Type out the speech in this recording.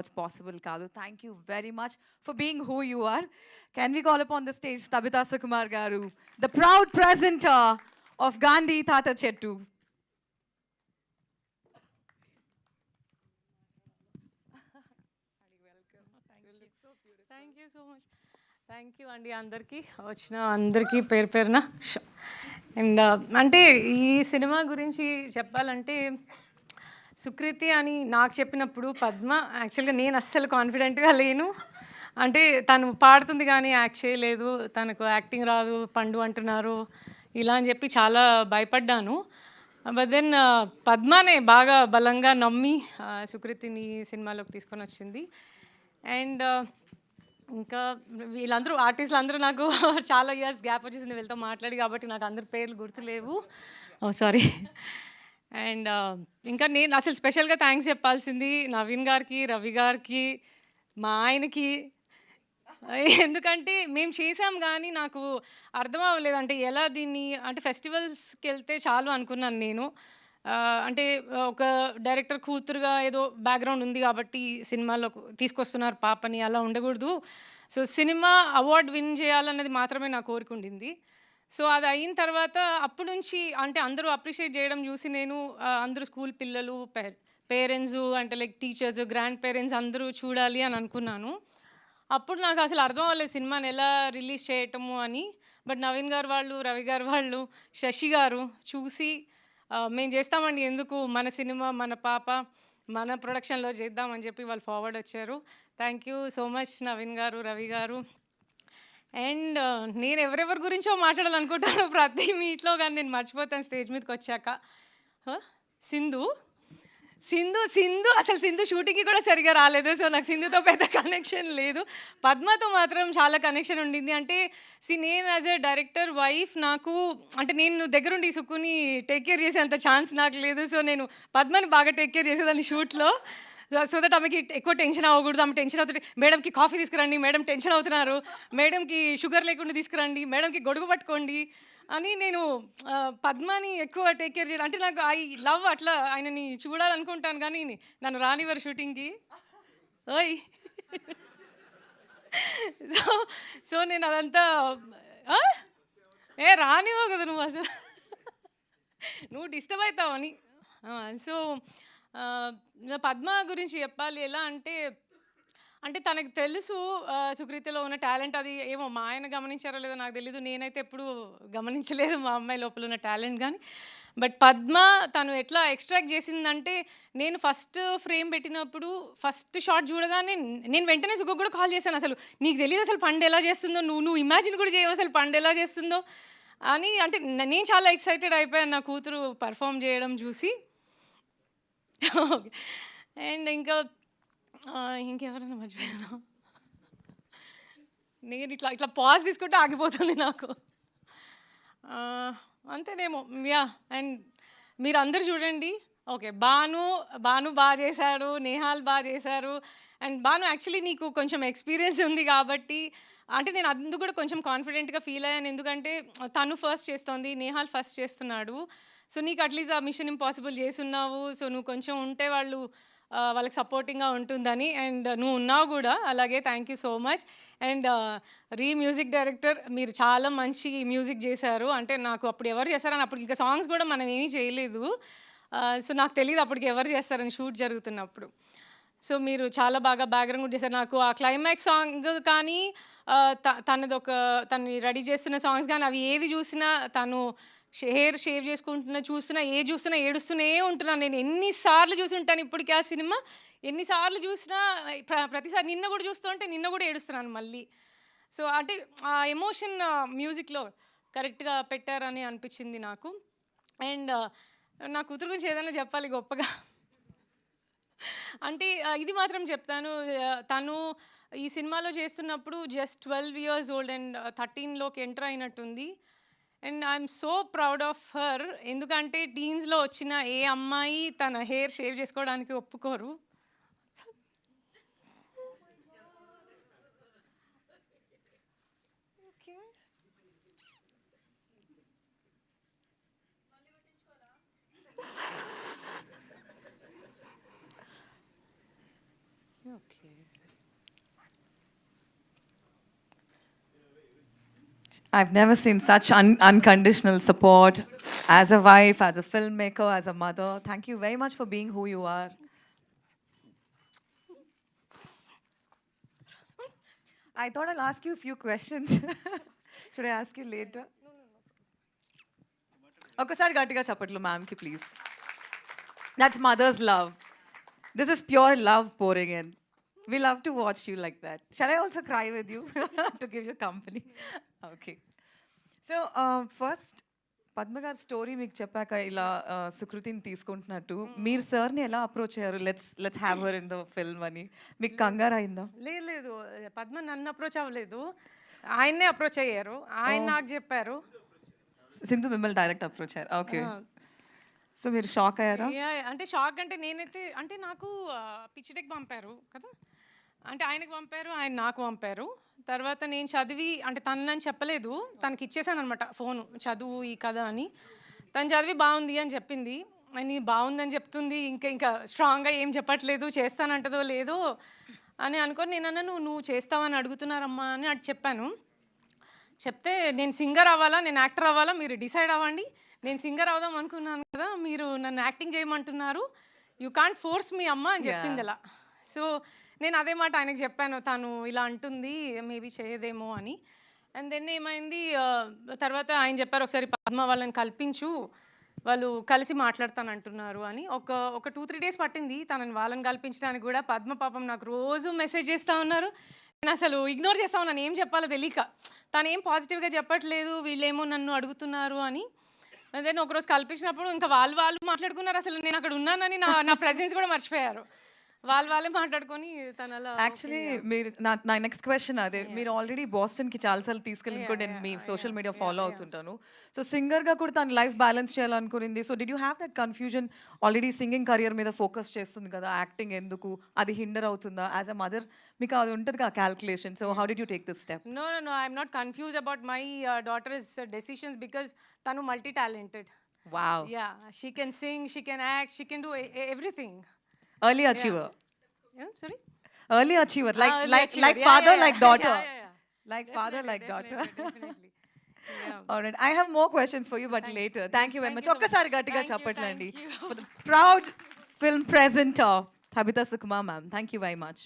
It's possible, Kadu. Thank you very much for being who you are. Can we call upon the stage Tabitha Sukumar Garu, the proud presenter of Gandhi Tata Chettu? Thank you so much. Thank you అండి అందరికీ వచ్చిన అందరికీ పేరు పేరున. And అంటే ఈ cinema గురించి చెప్పాలంటే సుకృతి అని నాకు చెప్పినప్పుడు పద్మ యాక్చువల్గా నేను అస్సలు కాన్ఫిడెంట్గా లేను. అంటే తను పాడుతుంది కానీ యాక్ట్ చేయలేదు, తనకు యాక్టింగ్ రాదు, పండు అంటున్నారు ఇలా అని చెప్పి చాలా భయపడ్డాను. బట్ దెన్ పద్మనే బాగా బలంగా నమ్మి సుకృతిని సినిమాలోకి తీసుకొని వచ్చింది. అండ్ ఇంకా వీళ్ళందరూ ఆర్టిస్టులు అందరూ నాకు చాలా ఇయర్స్ గ్యాప్ వచ్చేసింది వీళ్ళతో మాట్లాడి, కాబట్టి నాకు అందరి పేర్లు గుర్తులేవు. సారీ. అండ్ ఇంకా నేను అసలు స్పెషల్గా థ్యాంక్స్ చెప్పాల్సింది నవీన్ గారికి, రవి గారికి, మా ఆయనకి. ఎందుకంటే మేము చేసాం కానీ నాకు అర్థం అవ్వలేదు, అంటే ఎలా దీన్ని అంటే ఫెస్టివల్స్కి వెళ్తే చాలు అనుకున్నాను నేను. అంటే ఒక డైరెక్టర్ కూతురుగా ఏదో బ్యాక్గ్రౌండ్ ఉంది కాబట్టి సినిమాలో తీసుకొస్తున్నారు పాపని, అలా ఉండకూడదు. సో సినిమా అవార్డ్ విన్ చేయాలన్నది మాత్రమే నా కోరిక ఉండింది. సో అది అయిన తర్వాత అప్పటి నుంచి అంటే అందరూ అప్రిషియేట్ చేయడం చూసి నేను అందరూ స్కూల్ పిల్లలు, పేరెంట్స్ అంటే లైక్ టీచర్స్, గ్రాండ్ పేరెంట్స్ అందరూ చూడాలి అని అనుకున్నాను. అప్పుడు నాకు అసలు అర్థం అవ్వలేదు సినిమాని ఎలా రిలీజ్ చేయటము అని. బట్ నవీన్ గారు వాళ్ళు, రవి గారు వాళ్ళు, శశి గారు చూసి మేము చేస్తామండి, ఎందుకు మన సినిమా మన పాప మన ప్రొడక్షన్లో చేద్దామని చెప్పి వాళ్ళు ఫార్వర్డ్ వచ్చారు. Thank you so much Naveen గారు, రవి గారు. అండ్ నేను ఎవరెవరి గురించో మాట్లాడాలనుకుంటాను ప్రతి మీట్లో, కానీ నేను మర్చిపోతాను స్టేజ్ మీదకి వచ్చాక. సింధు సింధు సింధు అసలు సింధు షూటింగ్కి కూడా సరిగా రాలేదు. సో నాకు సింధుతో పెద్ద కనెక్షన్ లేదు. పద్మతో మాత్రం చాలా కనెక్షన్ ఉండింది. అంటే నేను యాజ్ ఎ డైరెక్టర్ వైఫ్ నాకు అంటే నేను దగ్గరుండి సుక్కుని టేక్ కేర్ చేసేంత ఛాన్స్ నాకు లేదు. సో నేను పద్మని బాగా టేక్ కేర్ చేసేదాన్ని షూట్లో. సో దట్ ఆమెకి ఎక్కువ టెన్షన్ అవ్వకూడదు. ఆమె టెన్షన్ అవుతుంది, మేడంకి కాఫీ తీసుకురండి, మేడం టెన్షన్ అవుతున్నారు, మేడంకి షుగర్ లేకుండా తీసుకురండి, మేడంకి గొడుగు పట్టుకోండి అని నేను పద్మని ఎక్కువ టేక్ కేర్ చేయాలి. అంటే నాకు ఐ లవ్ అట్లా ఆయనని చూడాలనుకుంటాను కానీ నన్ను రానివ్వరు షూటింగ్కి. ఓయ్ సో సో నేను అదంతా రానివ్వవు కదా నువ్వు, అసలు నువ్వు డిస్టర్బ్ అవుతావని. సో పద్మ గురించి చెప్పాలి ఎలా అంటే అంటే తనకు తెలుసు సుకృతిలో ఉన్న టాలెంట్. అది ఏమో మా ఆయన గమనించారో లేదో నాకు తెలీదు, నేనైతే ఎప్పుడు గమనించలేదు మా అమ్మాయి లోపల ఉన్న టాలెంట్ కానీ. బట్ పద్మ తను ఎట్లా ఎక్స్ట్రాక్ట్ చేసిందంటే నేను ఫస్ట్ ఫ్రేమ్ పెట్టినప్పుడు ఫస్ట్ షాట్ చూడగానే నేను వెంటనే సుఖ కూడా కాల్ చేశాను, అసలు నీకు తెలియదు అసలు పండు ఎలా చేస్తుందో, నువ్వు ఇమాజిన్ కూడా చేయవు అసలు పండు ఎలా చేస్తుందో అని. అంటే నేను చాలా ఎక్సైటెడ్ అయిపోయాను నా కూతురు పర్ఫామ్ చేయడం చూసి. అండ్ ఇంకా ఇంకెవరైనా మర్చిపోయాను. నేను ఇట్లా ఇట్లా పాజ్ తీసుకుంటే ఆగిపోతుంది నాకు. అంతేనేమో యా. అండ్ మీరు అందరు చూడండి. ఓకే, భాను బాగా చేశాడు, నేహాల్ బాగా చేశారు. అండ్ భాను యాక్చువల్లీ నీకు కొంచెం ఎక్స్పీరియన్స్ ఉంది కాబట్టి అంటే నేను అందుకు కూడా కొంచెం కాన్ఫిడెంట్గా ఫీల్ అయ్యాను, ఎందుకంటే తను ఫస్ట్ చేస్తోంది, నేహాల్ ఫస్ట్ చేస్తున్నాడు. సో నీకు అట్లీస్ట్ ఆ మిషన్ ఇంపాసిబుల్ చేస్తున్నావు, సో నువ్వు కొంచెం ఉంటే వాళ్ళకి సపోర్టింగ్గా ఉంటుందని. అండ్ నువ్వు ఉన్నావు కూడా అలాగే. Thank you so much. And music director మీరు చాలా మంచి మ్యూజిక్ చేశారు. అంటే నాకు అప్పుడు ఎవరు చేశారని అప్పుడు ఇంకా సాంగ్స్ కూడా మనం ఏమీ చేయలేదు. సో నాకు తెలియదు అప్పటికి ఎవరు చేస్తారని షూట్ జరుగుతున్నప్పుడు. సో మీరు చాలా బాగా బ్యాక్గ్రౌండ్ కూడా చేశారు. నాకు ఆ క్లైమాక్స్ సాంగ్ కానీ తనని రెడీ చేస్తున్న సాంగ్స్ కానీ అవి ఏది చూసినా తను హెయిర్ షేవ్ చేసుకుంటున్నా చూస్తున్నా చూస్తున్నా ఏడుస్తూనే ఉంటున్నాను. నేను ఎన్నిసార్లు చూసి ఉంటాను ఇప్పటికీ ఆ సినిమా, ఎన్నిసార్లు చూసినా ప్రతిసారి నిన్న కూడా చూస్తుంటే నిన్న కూడా ఏడుస్తున్నాను మళ్ళీ. సో అంటే ఆ ఎమోషన్ మ్యూజిక్లో కరెక్ట్గా పెట్టారని అనిపించింది నాకు. అండ్ నా కూతురు గురించి ఏదైనా చెప్పాలి గొప్పగా అంటే ఇది మాత్రం చెప్తాను, తను ఈ సినిమాలో చేస్తున్నప్పుడు జస్ట్ 12 years old అండ్ 13లోకి ఎంటర్ అయినట్టుంది. And I'm so proud of her, ఎందుకంటే టీన్స్లో వచ్చిన ఏ అమ్మాయి తన హెయిర్ షేవ్ చేసుకోవడానికి ఒప్పుకోరు. Okay. I've never seen such unconditional support as a wife, as a filmmaker, as a mother. Thank you very much for being who you are. I thought I'll ask you a few questions. Should I ask you later? ఒకసారి గట్టిగా చప్పట్లు మ్యామ్కి please. That's mother's love. This is pure love pouring in. We love to watch you like that. Shall I also cry with you to give you company? Okay. So, first, Padma గారి story మీకు చెప్పాక ఇలా సుకృతిని తీసుకుంటున్నట్టు మీరు సార్ని ఎలా approach అయ్యారు let's have her in the film అని మీకు కంగారు అయిందా? లేదు లేదు, పద్మ నన్ను అప్రోచ్ అవ్వలేదు, ఆయన్నే అప్రోచ్ అయ్యారు. ఆయన నాకు చెప్పారు. సింధు మిమ్మల్ని డైరెక్ట్ అప్రోచ్ అయ్యారు. ఓకే. సో మీరు షాక్ అయ్యారా? అంటే షాక్ అంటే నేనైతే అంటే నాకు పిచ్చిటెక్ పంపారు కదా, అంటే ఆయనకు పంపారు, ఆయన నాకు పంపారు. తర్వాత నేను చదివి అంటే తనని చెప్పలేదు, తనకి ఇచ్చేసాను అనమాట ఫోను, చదువు ఈ కథ అని. తను చదివి బాగుంది అని చెప్పింది. అని బాగుందని చెప్తుంది, ఇంకా స్ట్రాంగ్గా ఏం చెప్పట్లేదు, చేస్తానంటదో లేదో అని అనుకొని నేను అన్నా నువ్వు చేస్తావని అడుగుతున్నారమ్మా అని అటు చెప్పాను. చెప్తే నేను సింగర్ అవ్వాలా నేను యాక్టర్ అవ్వాలా మీరు డిసైడ్ అవ్వండి, నేను సింగర్ అవుదాం అనుకున్నాను కదా, మీరు నన్ను యాక్టింగ్ చేయమంటున్నారు, యూ కాంట్ ఫోర్స్ మీ అమ్మ అని చెప్పింది అలా. సో నేను అదే మాట ఆయనకు చెప్పాను, తను ఇలా అంటుంది మేబీ చేయదేమో అని. అండ్ దెన్ ఏమైంది, తర్వాత ఆయన చెప్పారు ఒకసారి పద్మ వాళ్ళని కల్పించు, వాళ్ళు కలిసి మాట్లాడతానంటున్నారు అని. ఒక 2-3 డేస్ పట్టింది తనని వాళ్ళని కల్పించడానికి కూడా. పద్మ పాపం నాకు రోజు మెసేజ్ చేస్తూ ఉన్నారు, నేను అసలు ఇగ్నోర్ చేస్తా ఉన్నాను, ఏం చెప్పాలో తెలియక. తను ఏం పాజిటివ్గా చెప్పట్లేదు, వీళ్ళేమో నన్ను అడుగుతున్నారు అని. దెన్ ఒకరోజు కల్పించినప్పుడు ఇంకా వాళ్ళు మాట్లాడుకున్నారు, అసలు నేను అక్కడ ఉన్నానని నా ప్రెజెన్స్ కూడా మర్చిపోయారు. వాళ్ళే మాట్లాడుకొని తన అలా. యాక్చువల్లీ మీరు నా నెక్స్ట్ క్వశ్చన్ అదే, మీరు ఆల్రెడీ బాస్టన్కి చాలాసార్లు తీసుకెళ్ళి నేను మీ సోషల్ మీడియా ఫాలో అవుతుంటాను. సో సింగర్గా కూడా తను లైఫ్ బ్యాలెన్స్ చేయాలనుకునింది. So did you have that confusion? Already singing career మీద ఫోకస్ చేస్తుంది కదా, యాక్టింగ్ ఎందుకు, అది హిండర్ అవుతుందా? యాజ్ అ మదర్ మీకు అది ఉంటుంది కదా calculation. So how did you take this step? No, I'm not confused about my daughter's decisions because tanu multi-talented. Wow. Yeah, she can sing, she can act, she can do everything. Early achiever. Yeah, sorry? Early achiever. Early achiever. Like Yeah, father, yeah, like yeah. daughter. Yeah. Like father, like daughter. Definitely. Yeah. All right. I have more questions for you, but later. Thank you very much. you so much. ఒక్కసారి గట్టిగా Thank you, చప్పట్లండి thank you. for the proud film presenter, Tabitha Sukumar ma'am. Thank you very much.